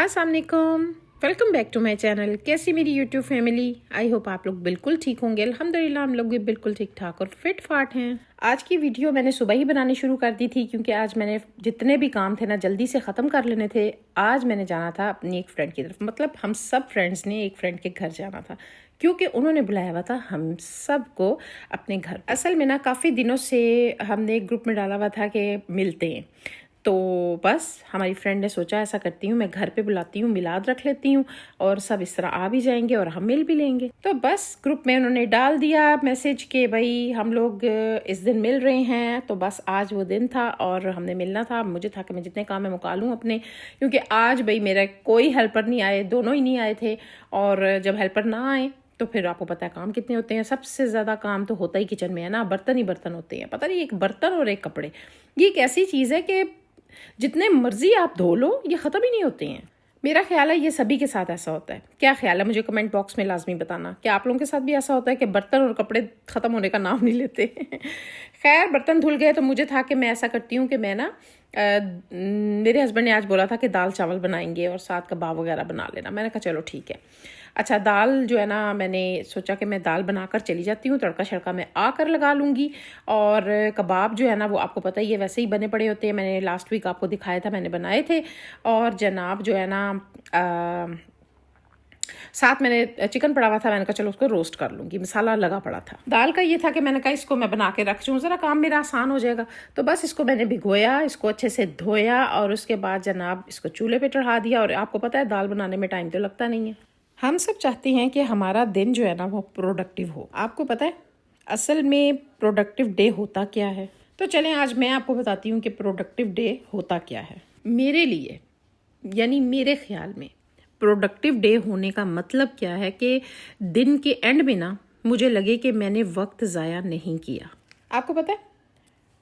अस्सलाम वालेकुम, welcome back to my channel. कैसी मेरी यूट्यूब फैमिली? आई होप आप लोग बिल्कुल ठीक होंगे। अल्हम्दुलिल्लाह हम लोग भी बिल्कुल ठीक ठाक और फिट फाट हैं। आज की वीडियो मैंने सुबह ही बनानी शुरू कर दी थी क्योंकि आज मैंने जितने भी काम थे ना जल्दी से ख़त्म कर लेने थे। आज मैंने जाना था अपनी एक फ्रेंड की तरफ, मतलब हम सब फ्रेंड्स ने एक फ्रेंड के घर जाना था क्योंकि उन्होंने बुलाया हुआ था हम सबको अपने घर। असल में ना काफ़ी दिनों से हमने एक ग्रुप में डाला हुआ था कि मिलते हैं, तो बस हमारी फ्रेंड ने सोचा ऐसा करती हूँ मैं घर पे बुलाती हूँ, मिलाद रख लेती हूँ और सब इस तरह आ भी जाएंगे और हम मिल भी लेंगे। तो बस ग्रुप में उन्होंने डाल दिया मैसेज कि भाई हम लोग इस दिन मिल रहे हैं। तो बस आज वो दिन था और हमने मिलना था। मुझे था कि मैं जितने काम मैं मुका लूँ अपने, क्योंकि आज भाई मेरा कोई हेल्पर नहीं आए, दोनों ही नहीं आए थे। और जब हेल्पर ना आए तो फिर आपको पता है काम कितने होते हैं। सबसे ज़्यादा काम तो होता ही किचन में है ना, बर्तन ही बर्तन होते हैं। पता नहीं एक बर्तन और एक कपड़े, ये एक ऐसी चीज़ है कि जितने मर्जी आप धो लो ये ख़त्म ही नहीं होते हैं। मेरा ख्याल है ये सभी के साथ ऐसा होता है। क्या ख्याल है मुझे कमेंट बॉक्स में लाजमी बताना। क्या आप लोगों के साथ भी ऐसा होता है कि बर्तन और कपड़े ख़त्म होने का नाम नहीं लेते? खैर बर्तन धुल गए तो मुझे था कि मैं ऐसा करती हूँ कि मैं ना मेरे हस्बैंड ने आज बोला था कि दाल चावल बनाएंगे और साथ कबाब वगैरह बना लेना। मैंने कहा चलो ठीक है। अच्छा दाल जो है ना, मैंने सोचा कि मैं दाल बनाकर चली जाती हूँ, तड़का शड़का मैं आकर लगा लूँगी। और कबाब जो है ना वो आपको पता ही है वैसे ही बने पड़े होते हैं। मैंने लास्ट वीक आपको दिखाया था, मैंने बनाए थे। और जनाब जो है ना साथ मैंने चिकन पड़ा हुआ था, मैंने कहा चलो उसको रोस्ट कर लूँगी, मसाला लगा पड़ा था। दाल का ये था कि मैंने कहा इसको मैं बना के रख दूँ, ज़रा काम मेरा आसान हो जाएगा। तो बस इसको मैंने भिगोया, इसको अच्छे से धोया और उसके बाद जनाब इसको चूल्हे पे चढ़ा दिया। और आपको पता है दाल बनाने में टाइम तो लगता नहीं है। हम सब चाहते हैं कि हमारा दिन जो है ना वो प्रोडक्टिव हो। आपको पता है असल में प्रोडक्टिव डे होता क्या है? तो चलें आज मैं आपको बताती हूँ कि प्रोडक्टिव डे होता क्या है मेरे लिए। यानी मेरे ख्याल में प्रोडक्टिव डे होने का मतलब क्या है कि दिन के एंड में ना मुझे लगे कि मैंने वक्त ज़ाया नहीं किया। आपको पता है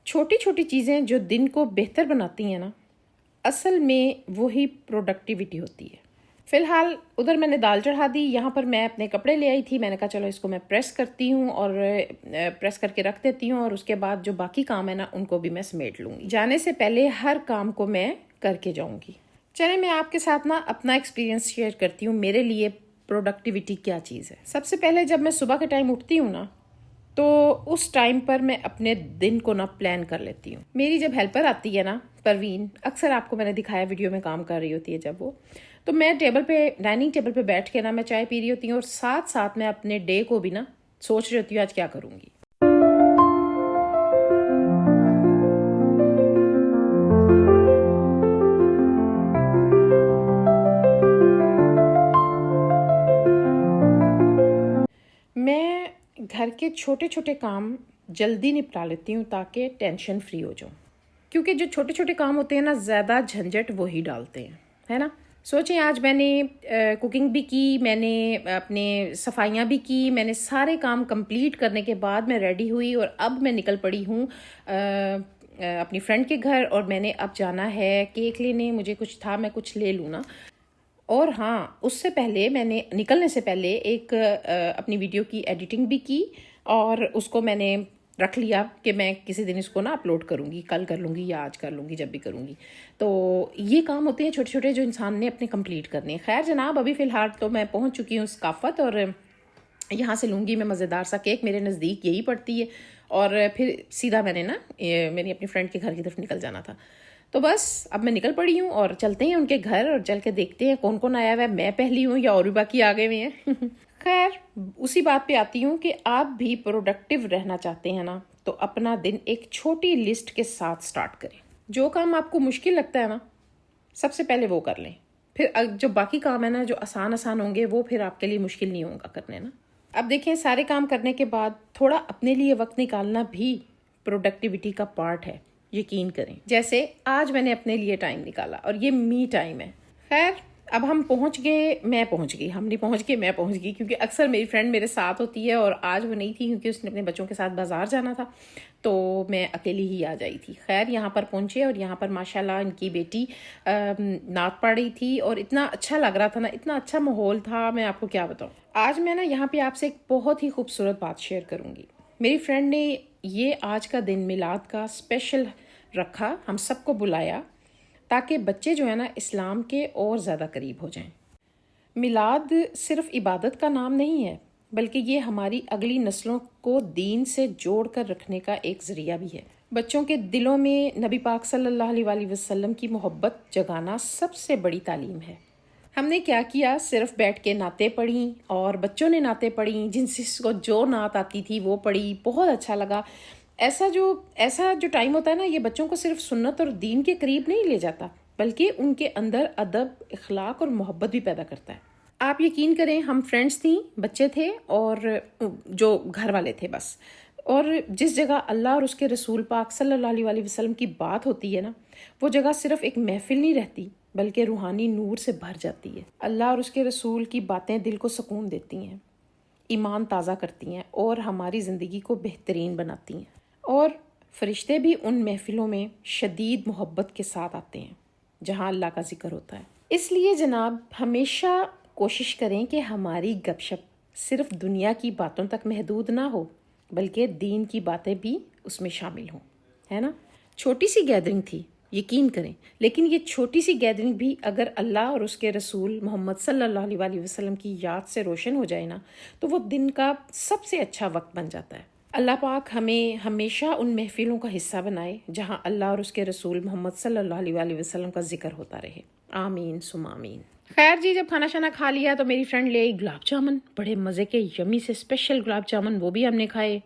छोटी छोटी चीज़ें जो दिन को बेहतर बनाती हैं ना, असल में वही प्रोडक्टिविटी होती है। फ़िलहाल उधर मैंने दाल चढ़ा दी, यहाँ पर मैं अपने कपड़े ले आई थी। मैंने कहा चलो इसको मैं प्रेस करती हूँ और प्रेस करके रख देती हूँ और उसके बाद जो बाकी काम है ना उनको भी मैं समेट लूँगी। जाने से पहले हर काम को मैं करके जाऊँगी। चलिए मैं आपके साथ ना अपना एक्सपीरियंस शेयर करती हूँ, मेरे लिए प्रोडक्टिविटी क्या चीज़ है। सबसे पहले जब मैं सुबह के टाइम उठती हूँ ना तो उस टाइम पर मैं अपने दिन को ना प्लान कर लेती हूँ। मेरी जब हेल्पर आती है ना परवीन, अक्सर आपको मैंने दिखाया वीडियो में काम कर रही होती है जब वो, तो मैं टेबल पे डाइनिंग टेबल पे बैठ के ना मैं चाय पी रही होती हूँ और साथ साथ मैं अपने डे को भी ना सोच रही होती हूँ आज क्या करूँगी। मैं घर के छोटे छोटे काम जल्दी निपटा लेती हूँ ताकि टेंशन फ्री हो जाऊँ, क्योंकि जो छोटे छोटे काम होते हैं ना ज़्यादा झंझट वही डालते हैं, है ना। सोचें आज मैंने कुकिंग भी की, मैंने अपने सफाइयाँ भी की, मैंने सारे काम कंप्लीट करने के बाद मैं रेडी हुई और अब मैं निकल पड़ी हूँ अपनी फ्रेंड के घर। और मैंने अब जाना है केक लेने, मुझे कुछ था मैं कुछ ले लूँ ना। और हाँ उससे पहले मैंने निकलने से पहले एक अपनी वीडियो की एडिटिंग भी की और उसको मैंने रख लिया कि मैं किसी दिन इसको ना अपलोड करूँगी, कल कर लूँगी या आज कर लूँगी, जब भी करूँगी। तो ये काम होते हैं छोटे छोटे जो इंसान ने अपने कंप्लीट करने हैं। खैर जनाब अभी फ़िलहाल तो मैं पहुँच चुकी हूँ सकाफत और यहाँ से लूँगी मैं मज़ेदार सा केक, मेरे नज़दीक यही पड़ती है। और फिर सीधा मैंने ना मेरी अपनी फ्रेंड के घर की तरफ निकल जाना था। तो बस अब मैं निकल पड़ी हूँ और चलते हैं उनके घर और चल के देखते हैं कौन कौन आया हुआ है। मैं पहली हूँ या और भी बाकी आ गए हुए हैं? खैर उसी बात पे आती हूँ कि आप भी प्रोडक्टिव रहना चाहते हैं ना तो अपना दिन एक छोटी लिस्ट के साथ स्टार्ट करें। जो काम आपको मुश्किल लगता है ना सबसे पहले वो कर लें, फिर जो बाकी काम है ना जो आसान आसान होंगे वो फिर आपके लिए मुश्किल नहीं होगा करने ना। अब देखें सारे काम करने के बाद थोड़ा अपने लिए वक्त निकालना भी प्रोडक्टिविटी का पार्ट है, यकीन करें। जैसे आज मैंने अपने लिए टाइम निकाला और ये मी टाइम है। खैर अब हम पहुंच गए, मैं पहुंच गई, हम नहीं पहुंच गए मैं पहुंच गई, क्योंकि अक्सर मेरी फ्रेंड मेरे साथ होती है और आज वो नहीं थी क्योंकि उसने अपने बच्चों के साथ बाजार जाना था, तो मैं अकेली ही आ जाई थी। खैर यहाँ पर पहुंचे और यहाँ पर माशाल्लाह इनकी बेटी नात पढ़ रही थी और इतना अच्छा लग रहा था ना, इतना अच्छा माहौल था, मैं आपको क्या बताऊँ। आज मैं ना यहाँ पे आपसे एक बहुत ही खूबसूरत बात शेयर करूँगी। मेरी फ्रेंड ने ये आज का दिन मिलाद का स्पेशल रखा, हम सबको बुलाया ताकि बच्चे जो है ना इस्लाम के और ज़्यादा करीब हो जाएं। मिलाद सिर्फ इबादत का नाम नहीं है, बल्कि ये हमारी अगली नस्लों को दीन से जोड़ कर रखने का एक ज़रिया भी है। बच्चों के दिलों में नबी पाक सल्लल्लाहु अलैहि वसल्लम की मोहब्बत जगाना सबसे बड़ी तालीम है। हमने क्या किया, सिर्फ बैठ के नाते पढ़ी और बच्चों ने नाते पढ़ी, जिनको जो नात आती थी वो पढ़ी, बहुत अच्छा लगा। ऐसा जो टाइम होता है ना, ये बच्चों को सिर्फ सुन्नत और दीन के करीब नहीं ले जाता, बल्कि उनके अंदर अदब, इखलाक और मोहब्बत भी पैदा करता है। आप यकीन करें, हम फ्रेंड्स थी, बच्चे थे और जो घर वाले थे बस। और जिस जगह अल्लाह और उसके रसूल पाक सल्लल्लाहु अलैहि वसल्लम की बात होती है ना, वो जगह सिर्फ एक महफिल नहीं रहती, बल्कि रूहानी नूर से भर जाती है। अल्लाह और उसके रसूल की बातें दिल को सुकून देती हैं, ईमान ताज़ा करती हैं और हमारी ज़िंदगी को बेहतरीन बनाती हैं। और फरिश्ते भी उन महफिलों में शदीद मोहब्बत के साथ आते हैं जहाँ अल्लाह का जिक्र होता है। इसलिए जनाब, हमेशा कोशिश करें कि हमारी गपशप सिर्फ दुनिया की बातों तक महदूद ना हो, बल्कि दीन की बातें भी उसमें शामिल हों, है ना। छोटी सी गैदरिंग थी, यकीन करें, लेकिन ये छोटी सी गैदरिंग भी अगर अल्लाह और उसके रसूल मोहम्मद सल्लल्लाहु अलैहि वसल्लम की याद से रोशन हो जाए ना, तो वो दिन का सबसे अच्छा वक्त बन जाता है। अल्लाह पाक हमें हमेशा उन महफिलों का हिस्सा बनाए जहां अल्लाह और उसके रसूल मोहम्मद सल्लल्लाहु अलैहि वसल्लम का जिक्र होता रहे। आमीन सुम आमीन। खैर जी, जब खाना शाना खा लिया तो मेरी फ्रेंड ले आई गुलाब जामुन, बड़े मज़े के यमी से स्पेशल गुलाब जामुन, वो भी हमने खाए,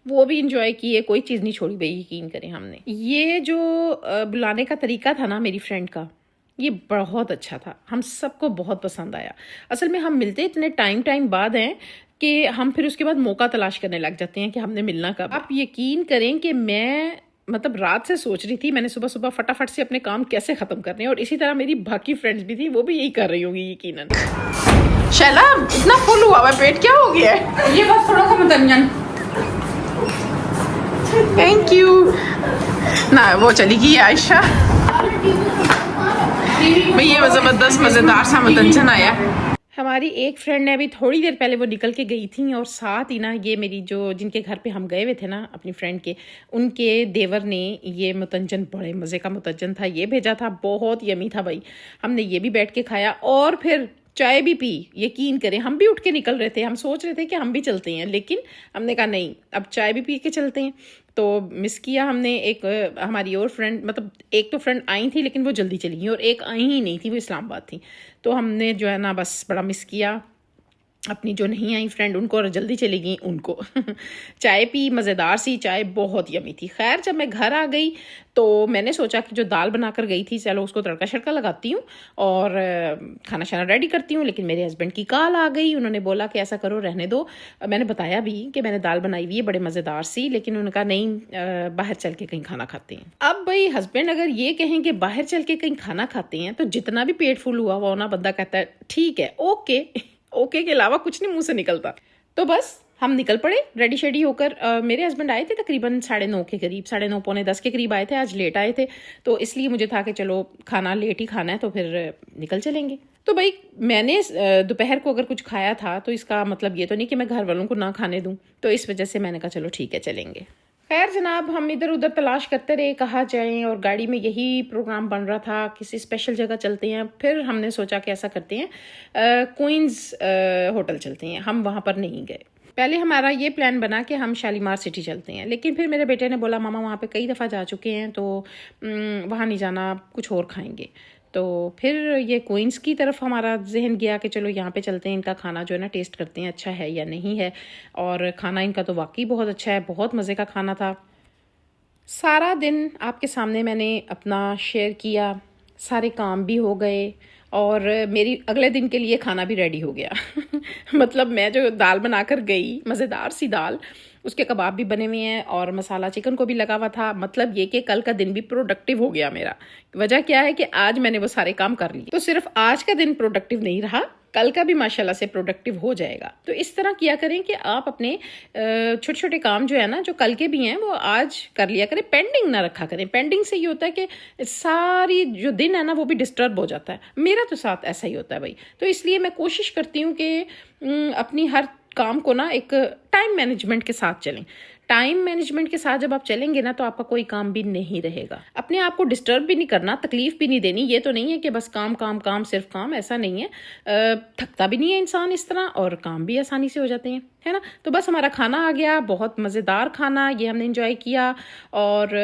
वो भी इंजॉय किए, कोई चीज़ नहीं छोड़ी भाई, यकीन करें। हमने ये जो बुलाने का तरीका था ना मेरी फ्रेंड का, ये बहुत अच्छा था, हम सबको बहुत पसंद आया। असल में हम मिलते इतने टाइम बाद हैं कि हम फिर उसके बाद मौका तलाश करने लग जाते हैं कि हमने मिलना कब। आप यकीन करें कि मैं मतलब रात से सोच रही थी मैंने सुबह फटाफट से अपने काम कैसे ख़त्म करने हैं, और इसी तरह मेरी बाकी फ्रेंड्स भी थी, वो भी यही कर रही होंगी यकीनन। शैला, इतना फुल हुआ है पेट, क्या हो गया है? ये बस थोड़ा सा मतंजन। थैंक यू ना, वो चली गई आयशा भाई, ये ज़बरदस्त मज़ेदार सा मतंजन आया। हमारी एक फ्रेंड ने अभी थोड़ी देर पहले वो निकल के गई थी, और साथ ही ना ये मेरी जो जिनके घर पे हम गए हुए थे ना अपनी फ्रेंड के, उनके देवर ने ये मतंजन, बड़े मज़े का मतंजन था, ये भेजा था, बहुत यमी था भाई। हमने ये भी बैठ के खाया और फिर चाय भी पी। यकीन करें, हम भी उठ के निकल रहे थे, हम सोच रहे थे कि हम भी चलते हैं, लेकिन हमने कहा नहीं, अब चाय भी पी के चलते हैं। तो मिस किया हमने एक हमारी और फ्रेंड, मतलब एक तो फ्रेंड आई थी लेकिन वो जल्दी चली गई, और एक आई ही नहीं थी, वो इस्लामाबाद थी। तो हमने जो है ना बस बड़ा मिस किया अपनी जो नहीं आई फ्रेंड उनको, और जल्दी चली गई उनको। चाय पी, मज़ेदार सी चाय, बहुत यमी थी। खैर, जब मैं घर आ गई तो मैंने सोचा कि जो दाल बनाकर गई थी, चलो उसको तड़का शड़का लगाती हूँ और खाना शाना रेडी करती हूँ। लेकिन मेरे हस्बैंड की कॉल आ गई, उन्होंने बोला कि ऐसा करो, रहने दो। मैंने बताया भी कि मैंने दाल बनाई हुई है बड़े मज़ेदार सी, लेकिन उन्होंने कहा नहीं, बाहर चल के कहीं खाना खाते हैं। अब भाई हस्बैंड अगर ये कहें कि बाहर चल के कहीं खाना खाते हैं, तो जितना भी पेट फुल हुआ हुआ ना, बंदा कहता है ठीक है, ओके ओके के अलावा कुछ नहीं मुंह से निकलता। तो बस हम निकल पड़े रेडी शेडी होकर। मेरे हस्बैंड आए थे तकरीबन 9:30 के करीब, 9:30 पौने 10 के करीब आए थे, आज लेट आए थे, तो इसलिए मुझे था कि चलो खाना लेट ही खाना है तो फिर निकल चलेंगे। तो भाई मैंने दोपहर को अगर कुछ खाया था तो इसका मतलब ये तो नहीं कि मैं घर वालों को ना खाने दूं, तो इस वजह से मैंने कहा चलो ठीक है चलेंगे। खैर जनाब, हम इधर उधर तलाश करते रहे कहाँ जाएं, और गाड़ी में यही प्रोग्राम बन रहा था किसी स्पेशल जगह चलते हैं। फिर हमने सोचा कि ऐसा करते हैं, क्वींस होटल चलते हैं। हम वहाँ पर नहीं गए। पहले हमारा ये प्लान बना कि हम शालीमार सिटी चलते हैं, लेकिन फिर मेरे बेटे ने बोला मामा वहाँ पे कई दफ़ा जा चुके हैं, तो वहाँ नहीं जाना, कुछ और खाएंगे। तो फिर ये क्वींस की तरफ हमारा जहन गया कि चलो यहाँ पे चलते हैं, इनका खाना जो है ना टेस्ट करते हैं अच्छा है या नहीं है। और खाना इनका तो वाकई बहुत अच्छा है, बहुत मज़े का खाना था। सारा दिन आपके सामने मैंने अपना शेयर किया, सारे काम भी हो गए और मेरी अगले दिन के लिए खाना भी रेडी हो गया। मतलब मैं जो दाल बनाकर गई, मज़ेदार सी दाल, उसके कबाब भी बने हुए हैं और मसाला चिकन को भी लगा हुआ था। मतलब ये कि कल का दिन भी प्रोडक्टिव हो गया मेरा। वजह क्या है कि आज मैंने वो सारे काम कर लिए, तो सिर्फ आज का दिन प्रोडक्टिव नहीं रहा, कल का भी माशाल्लाह से प्रोडक्टिव हो जाएगा। तो इस तरह किया करें कि आप अपने छोटे छोटे काम जो है ना, जो कल के भी हैं, वो आज कर लिया करें, पेंडिंग ना रखा करें। पेंडिंग से ये होता है कि सारी जो दिन है ना वो भी डिस्टर्ब हो जाता है। मेरा तो साथ ऐसा ही होता है भाई। तो इसलिए मैं कोशिश करती हूँ कि अपनी हर काम को ना एक टाइम मैनेजमेंट के साथ चलें। टाइम मैनेजमेंट के साथ जब आप चलेंगे ना तो आपका कोई काम भी नहीं रहेगा। अपने आप को डिस्टर्ब भी नहीं करना, तकलीफ भी नहीं देनी। ये तो नहीं है कि बस काम काम काम सिर्फ काम, ऐसा नहीं है। थकता भी नहीं है इंसान इस तरह, और काम भी आसानी से हो जाते हैं, है ना। तो बस हमारा खाना आ गया, बहुत मज़ेदार खाना, ये हमने एंजॉय किया। और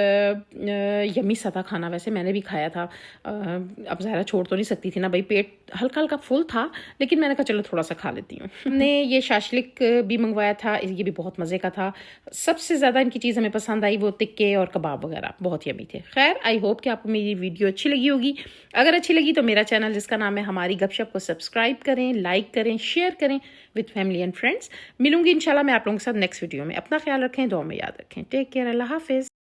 यमी सा था खाना, वैसे मैंने भी खाया था। अब ज़ाहिर छोड़ तो नहीं सकती थी ना भाई, पेट हल्का हल्का फुल था, लेकिन मैंने कहा चलो थोड़ा सा खा लेती हूँ। हमने ये शाशलिक भी मंगवाया था, ये भी बहुत मज़े का था। सबसे ज़्यादा इनकी चीज़ हमें पसंद आई वो टिक्के और कबाब वगैरह, बहुत यमी थे। खैर, आई होप कि आपको मेरी वीडियो अच्छी लगी होगी। अगर अच्छी लगी तो मेरा चैनल जिसका नाम है हमारी गपशप को सब्सक्राइब करें, लाइक करें, शेयर करें विद फैमिली एंड फ्रेंड्स। मिलूंगी इंशाल्लाह मैं आप लोगों के साथ नेक्स्ट वीडियो में। अपना ख्याल रखें, दुआ में याद रखें। टेक केयर, अल्लाह हाफिज़।